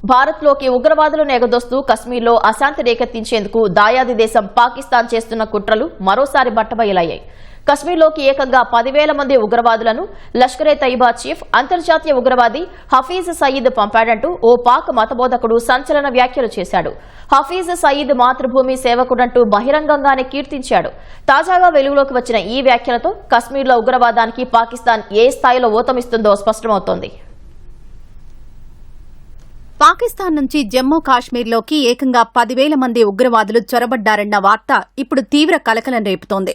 భారత్లోకి ఉగ్రవాదులను ఎగదోస్తూ కశ్మీర్లో అశాంతి రేకెత్తించేందుకు దాయాది దేశం పాకిస్తాన్ చేస్తున్న కుట్రలు మరోసారి బట్టబయలయ్యాయి. కశ్మీర్లోకి ఏకంగా 10,000 మంది ఉగ్రవాదులను లష్కరే తయిబా చీఫ్ అంతర్జాతీయ ఉగ్రవాది హఫీజ్ సయీద్ పంపాడంటూ ఓ పాక్ మతబోధకుడు సంచలన వ్యాఖ్యలు చేశాడు. హఫీజ్ సయీద్ మాతృభూమి సేవకుడంటూ బహిరంగంగానే కీర్తించాడు. తాజాగా వెలుగులోకి వచ్చిన ఈ వ్యాఖ్యలతో కశ్మీర్లో ఉగ్రవాదానికి పాకిస్తాన్ ఏ స్థాయిలో ఊతమిస్తుందో స్పష్టమవుతోంది. పాకిస్తాన్ నుంచి జమ్మూ కాశ్మీర్లోకి ఏకంగా 10,000 మంది ఉగ్రవాదులు చొరబడ్డారన్న వార్త ఇప్పుడు తీవ్ర కలకలం రేపుతోంది.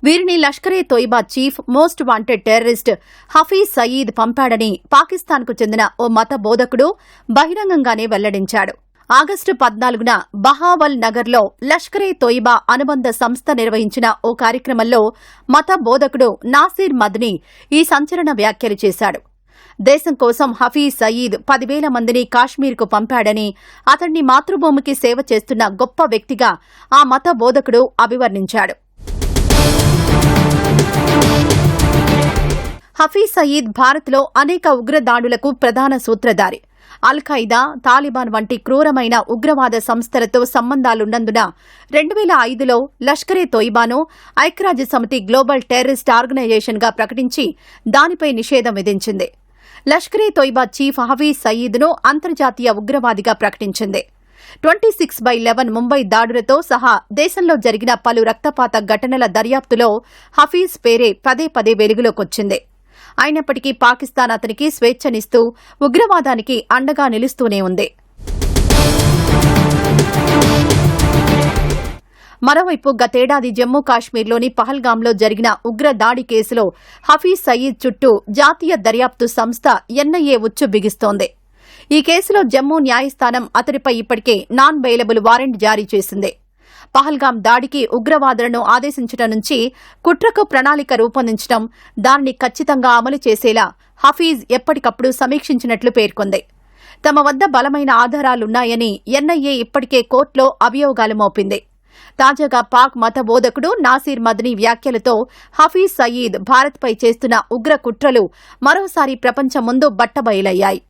వీరిని Lashkar-e-Taiba chief most wanted terrorist Hafiz Saeed పంపాడని పాకిస్తాన్కు చెందిన ఓ మత బోధకుడు బహిరంగంగానే వెల్లడించాడు. ఆగస్టు 14న బహావల్ నగర్లో లష్కరే తోయిబా అనుబంధ సంస్థ నిర్వహించిన ఓ కార్యక్రమంలో మత బోధకుడు నాసిర్ మద్నీ ఈ సంచలన వ్యాఖ్యలు చేశాడు. దేశం కోసం హఫీజ్ సయీద్ 10,000 మందిని కాశ్మీర్కు పంపాడని, అతన్ని మాతృభూమికి సేవ చేస్తున్న గొప్ప వ్యక్తిగా ఆ మత బోధకుడు అభివర్ణించాడు. హఫీజ్ సయీద్ భారత్లో అనేక ఉగ్రదాడులకు ప్రధాన సూత్రధారి. అల్ ఖైదా, తాలిబాన్ వంటి క్రూరమైన ఉగ్రవాద సంస్థలతో సంబంధాలున్నందున 2005లో లష్కరే తోయిబాను ఐక్యరాజ్య సమితి గ్లోబల్ టెర్రరిస్ట్ ఆర్గనైజేషన్గా ప్రకటించి దానిపై నిషేధం విధించింది. లష్కరే తోయిబా చీఫ్ హఫీజ్ సయీద్ను అంతర్జాతీయ ఉగ్రవాదిగా ప్రకటించింది. 26/11 ముంబై దాడులతో సహా దేశంలో జరిగిన పలు రక్తపాత ఘటనల దర్యాప్తులో హఫీజ్ పేరే పదే పదే వెలుగులోకొచ్చింది. అయినప్పటికీ పాకిస్తాన్ అతనికి స్వేచ్ఛనిస్తూ ఉగ్రవాదానికి అండగా నిలుస్తూనే ఉంది. మరోవైపు గతేడాది జమ్మూ కాశ్మీర్లోని పహల్గాంలో జరిగిన ఉగ్ర దాడి కేసులో హఫీజ్ సయీద్ చుట్టూ జాతీయ దర్యాప్తు సంస్థ ఎన్ఐఏ ఉచ్చు బిగిస్తోంది. ఈ కేసులో జమ్మూ న్యాయస్థానం అతడిపై ఇప్పటికే నాన్ బెయిలబుల్ వారెంట్ జారీ చేసింది. పహల్గాం దాడికి ఉగ్రవాదులను ఆదేశించడం నుంచి కుట్రకు ప్రణాళిక రూపొందించడం, దానిని ఖచ్చితంగా అమలు చేసేలా హఫీజ్ ఎప్పటికప్పుడు సమీక్షించినట్లు పేర్కొంది. తమ వద్ద బలమైన ఆధారాలున్నాయని ఎన్ఐఏ ఇప్పటికే కోర్టులో అభియోగాలు మోపింది. తాజాగా పాక్ మత బోధకుడు నాసిర్ మద్నీ వ్యాఖ్యలతో హఫీజ్ సయీద్ భారత్పై చేస్తున్న ఉగ్ర కుట్రలు మరోసారి ప్రపంచం ముందు బట్టబయలయ్యాయి.